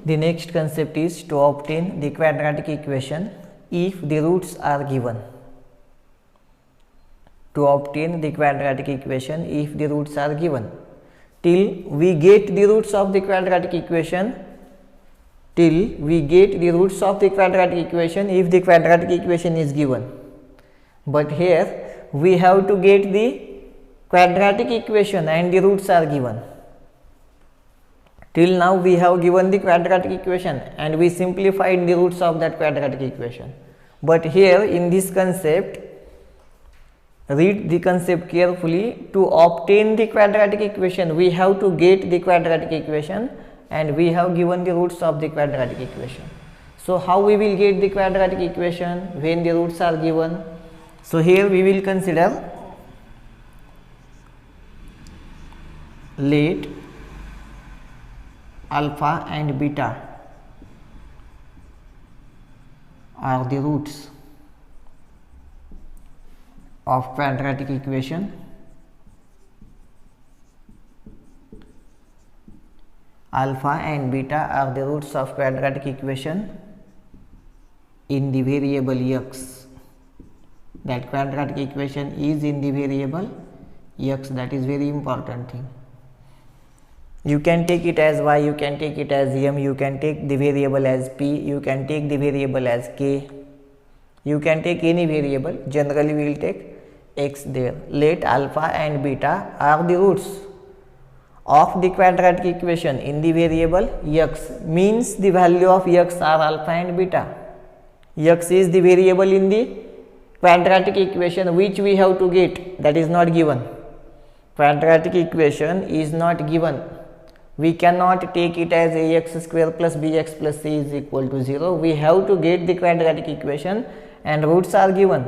The next concept is to obtain the quadratic equation if the roots are given. To obtain the quadratic equation if the roots are given. Till we get the roots of the quadratic equation, if the quadratic equation is given. But here we have to get the quadratic equation and the roots are given. Till now we have given the quadratic equation and we simplified the roots of that quadratic equation. But here in this concept, read the concept carefully. To obtain the quadratic equation, we have to get the quadratic equation and we have given the roots of the quadratic equation. So how we will get the quadratic equation when the roots are given? So here we will consider, let alpha and beta are the roots of quadratic equation. Alpha and beta are the roots of quadratic equation in the variable x. That quadratic equation is in the variable x. That is very important thing. You can take it as y, you can take it as m, you can take the variable as p, you can take the variable as k, you can take any variable. Generally we will take x there. Let alpha and beta are the roots of the quadratic equation in the variable x, means the value of x are alpha and beta. X is the variable in the quadratic equation which we have to get, that is not given. Quadratic equation is not given. We cannot take it as ax square plus bx plus c is equal to 0. We have to get the quadratic equation and roots are given.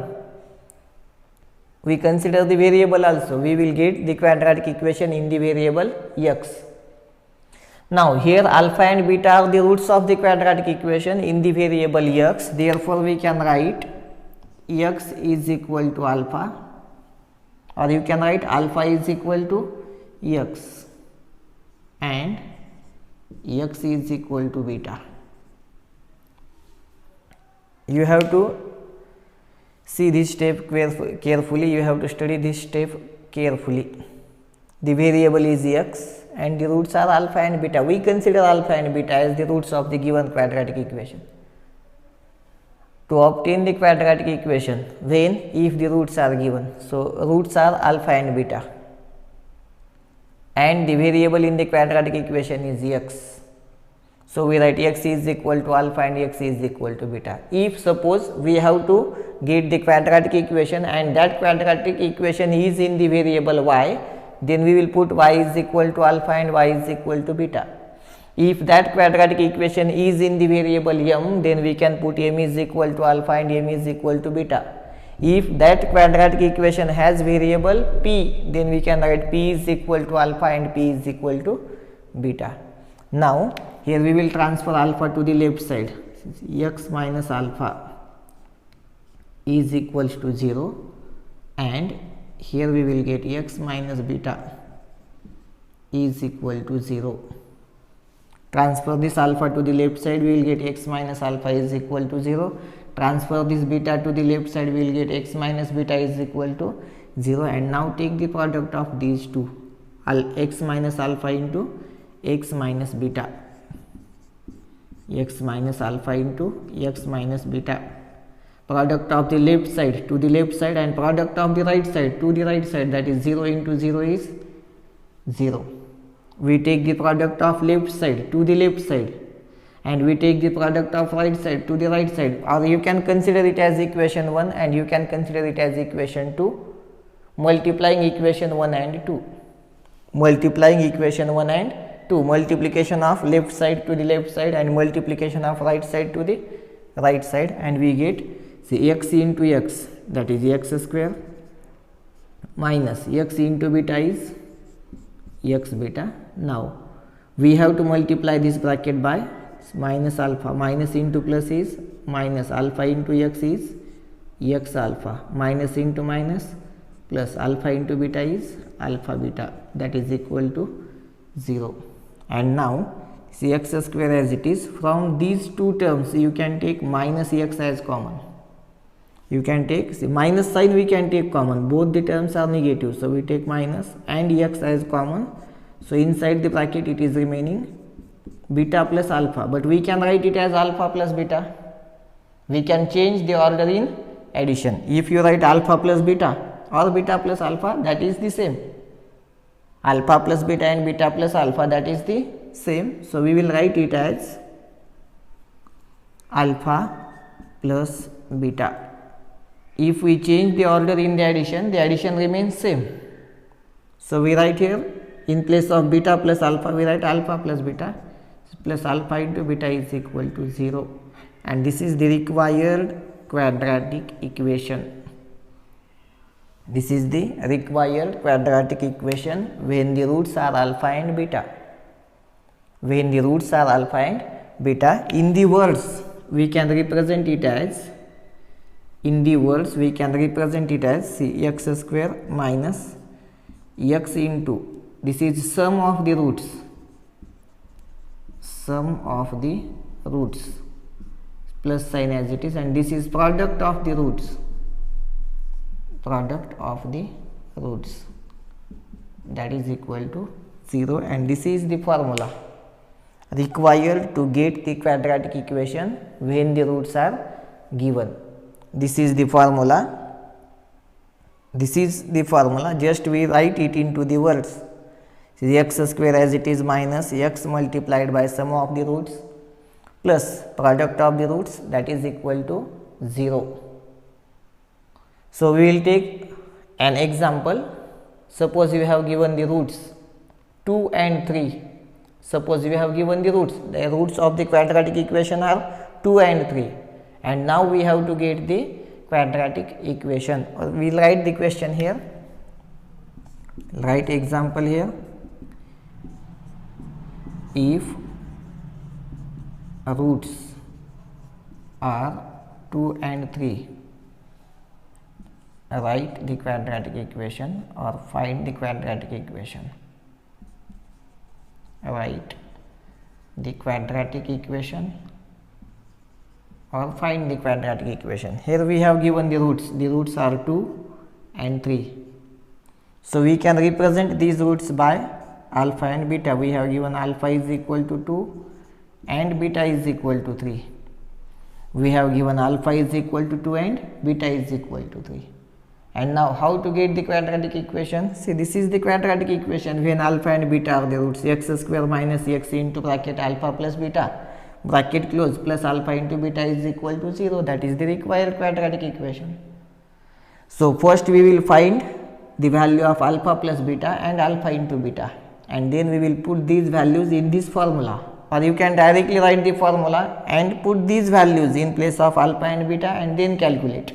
We consider the variable also. We will get the quadratic equation in the variable x. Now here alpha and beta are the roots of the quadratic equation in the variable x. Therefore we can write x is equal to alpha, or you can write alpha is equal to x and x is equal to beta. You have to see this step carefully, you have to study this step carefully. The variable is x and the roots are alpha and beta. We consider alpha and beta as the roots of the given quadratic equation. To obtain the quadratic equation, when if the roots are given, so roots are alpha and beta and the variable in the quadratic equation is x. So we write x is equal to alpha and x is equal to beta. If suppose we have to get the quadratic equation and that quadratic equation is in the variable y, then we will put y is equal to alpha and y is equal to beta. If that quadratic equation is in the variable m, then we can put m is equal to alpha and m is equal to beta. If that quadratic equation has variable p, then we can write p is equal to alpha and p is equal to beta. Now here we will transfer alpha to the left side. X minus alpha is equals to 0 and here we will get x minus beta is equal to 0. Transfer this alpha to the left side, we will get x minus alpha is equal to 0. Transfer this beta to the left side, we will get x minus beta is equal to 0. And now take the product of these two, x minus alpha into x minus beta, x minus alpha into x minus beta. Product of the left side to the left side and product of the right side to the right side, that is 0 into 0 is 0. We take the product of left side to the left side and we take the product of right side to the right side, or you can consider it as equation 1 and you can consider it as equation 2, multiplying equation 1 and 2. Multiplying equation 1 and 2, multiplication of left side to the left side and multiplication of right side to the right side, and we get, say, x into x, that is x square, minus x into beta is x beta. Now we have to multiply this bracket by minus alpha, minus into plus is minus, alpha into x is x alpha, minus into minus plus, alpha into beta is alpha beta, that is equal to 0. And now See x square as it is. From these two terms you can take minus x as common. You can take, see, minus sign we can take common, both the terms are negative, so we take minus and x as common. So inside the bracket it is remaining beta plus alpha, but we can write it as alpha plus beta. We can change the order in addition. If you write alpha plus beta or beta plus alpha, that is the same. Alpha plus beta and beta plus alpha, that is the same. So we will write it as alpha plus beta. If we change the order in the addition remains same. So we write here, in place of beta plus alpha, we write alpha plus beta, plus alpha into beta is equal to 0, and this is the required quadratic equation. This is the required quadratic equation when the roots are alpha and beta. When the roots are alpha and beta, in the words we can represent it as, see, x square minus x into, this is sum of the roots, plus sign as it is, and this is product of the roots, that is equal to 0, and this is the formula required to get the quadratic equation when the roots are given. This is the formula, just we write it into the words. See, x square as it is minus x multiplied by sum of the roots plus product of the roots, that is equal to 0. So we will take an example. Suppose you have given the roots 2 and 3. Suppose you have given the roots of the quadratic equation are 2 and 3, and now we have to get the quadratic equation. We will write the question here, write example here. If roots are 2 and 3, write the quadratic equation or find the quadratic equation. Write the quadratic equation or find the quadratic equation. Here we have given the roots are 2 and 3. So we can represent these roots by alpha and beta. We have given alpha is equal to 2 and beta is equal to 3. We have given alpha is equal to 2 and beta is equal to 3. And now how to get the quadratic equation? See, this is the quadratic equation when alpha and beta are the roots. X square minus x into bracket alpha plus beta, bracket close, plus alpha into beta is equal to 0. That is the required quadratic equation. So first we will find the value of alpha plus beta and alpha into beta, and then we will put these values in this formula, or you can directly write the formula and put these values in place of alpha and beta and then calculate.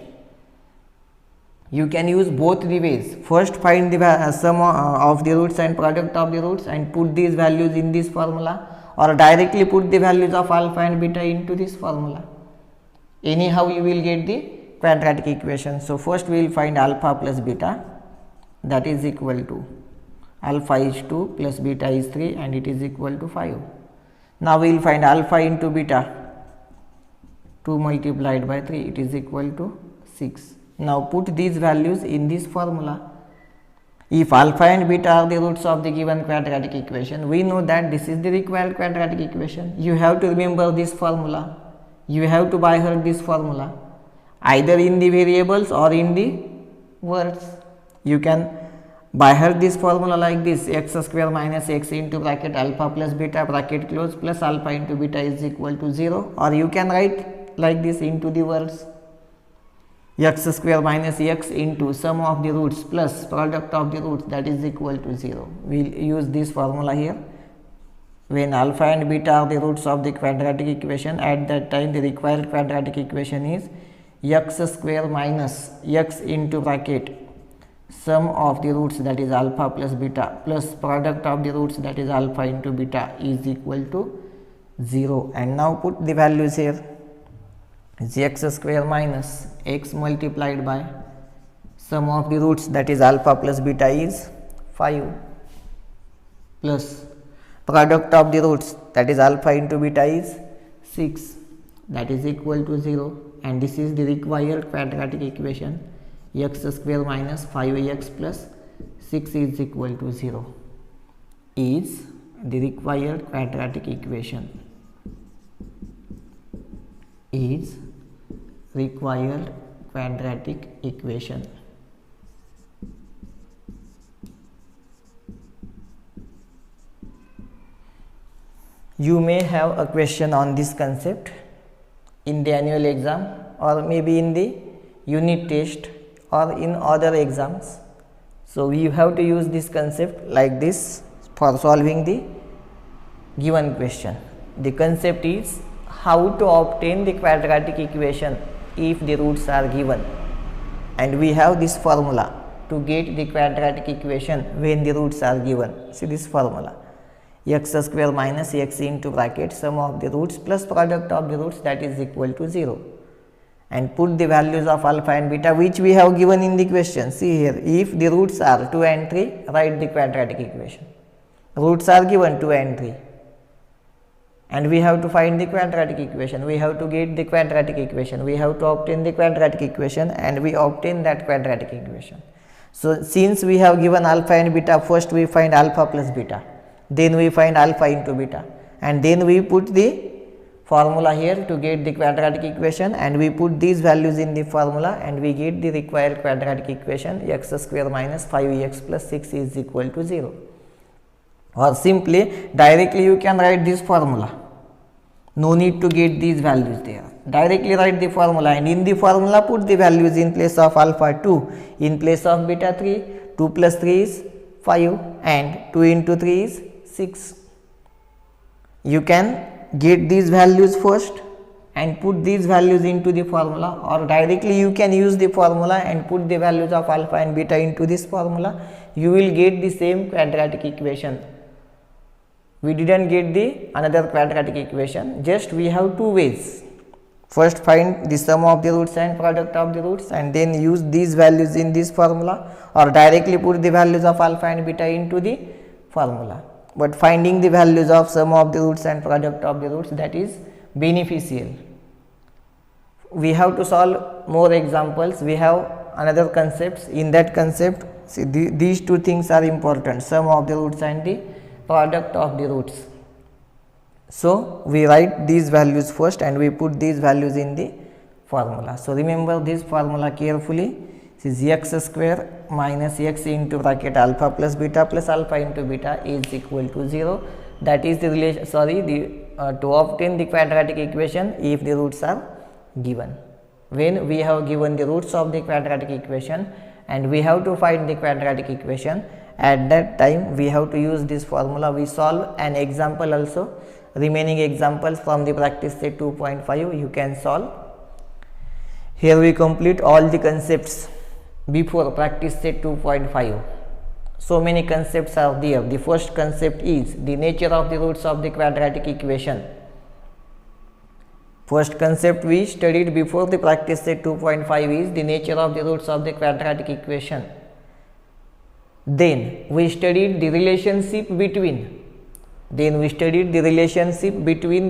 You can use both the ways. First find the sum of the roots and product of the roots and put these values in this formula, or directly put the values of alpha and beta into this formula. Anyhow you will get the quadratic equation. So first we will find alpha plus beta, that is equal to alpha is 2 plus beta is 3 and it is equal to 5. Now we will find alpha into beta, 2 multiplied by 3, it is equal to 6. Now put these values in this formula. If alpha and beta are the roots of the given quadratic equation, we know that this is the required quadratic equation. You have to remember this formula. You have to by heart this formula, either in the variables or in the words. You can by heart this formula like this: x square minus x into bracket alpha plus beta bracket close plus alpha into beta is equal to 0, or you can write like this into the words: x square minus x into sum of the roots plus product of the roots, that is equal to 0. We will use this formula here. When alpha and beta are the roots of the quadratic equation, at that time the required quadratic equation is x square minus x into bracket sum of the roots, that is alpha plus beta, plus product of the roots, that is alpha into beta, is equal to 0. And now put the values here. Is x square minus x multiplied by sum of the roots, that is alpha plus beta, is 5, plus product of the roots, that is alpha into beta, is 6, that is equal to 0, and this is the required quadratic equation. X square minus 5x plus 6 is equal to 0 is the required quadratic equation. Is required quadratic equation. You may have a question on this concept in the annual exam, or maybe in the unit test, or in other exams. So we have to use this concept like this for solving the given question. The concept is how to obtain the quadratic equation if the roots are given, and we have this formula to get the quadratic equation when the roots are given. See this formula: x square minus x into bracket sum of the roots plus product of the roots, that is equal to 0, and put the values of alpha and beta which we have given in the question. See here, if the roots are 2 and 3, write the quadratic equation. Roots are given 2 and 3, and we have to find the quadratic equation. We have to get the quadratic equation. We have to obtain the quadratic equation, and we obtain that quadratic equation. So since we have given alpha and beta, first we find alpha plus beta, then we find alpha into beta, and then we put the formula here to get the quadratic equation, and we put these values in the formula, and we get the required quadratic equation. X square minus 5x plus 6 is equal to 0. Or simply directly you can write this formula. No need to get these values there. Directly write the formula, and in the formula put the values in place of alpha 2, in place of beta 3. 2 plus 3 is 5, and 2 into 3 is 6. You can get these values first and put these values into the formula, or directly you can use the formula and put the values of alpha and beta into this formula. You will get the same quadratic equation. We didn't get the another quadratic equation, just we have two ways. First find the sum of the roots and product of the roots, and then use these values in this formula, or directly put the values of alpha and beta into the formula. But finding the values of sum of the roots and product of the roots, that is beneficial. We have to solve more examples. We have another concepts. In that concept, see these two things are important: sum of the roots and the product of the roots. So we write these values first, and we put these values in the formula. So remember this formula carefully. This is x square minus x into bracket alpha plus beta plus alpha into beta is equal to 0. That is the relation, to obtain the quadratic equation if the roots are given. When we have given the roots of the quadratic equation and we have to find the quadratic equation, at that time we have to use this formula. We solve an example also. Remaining examples from the practice set 2.5 you can solve. Here we complete all the concepts before practice set 2.5. So many concepts are there. The first concept is the nature of the roots of the quadratic equation. First concept we studied before the practice set 2.5 is the nature of the roots of the quadratic equation. Then we studied the relationship between the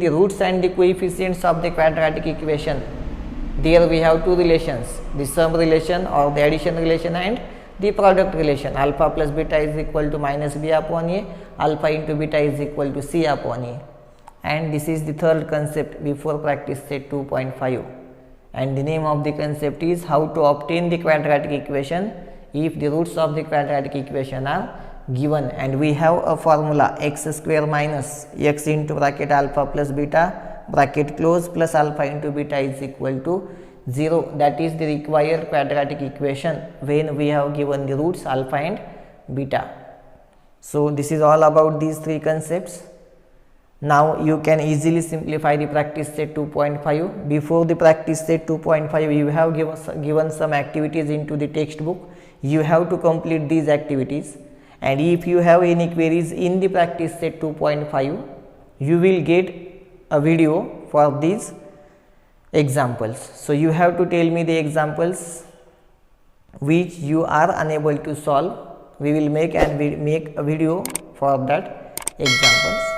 roots and the coefficients of the quadratic equation. There we have two relations, the sum relation or the addition relation and the product relation. Alpha plus beta is equal to minus b upon a, alpha into beta is equal to c upon a. And this is the third concept before practice set 2.5. And the name of the concept is how to obtain the quadratic equation if the roots of the quadratic equation are given. And we have a formula: x square minus x into bracket alpha plus beta bracket close plus alpha into beta is equal to 0. That is the required quadratic equation when we have given the roots alpha and beta. So this is all about these three concepts. Now you can easily simplify the practice set 2.5. Before the practice set 2.5 you have given some activities into the textbook. You have to complete these activities, and if you have any queries in the practice set 2.5 you will get a video for these examples. So you have to tell me the examples which you are unable to solve. We will make a video for that examples.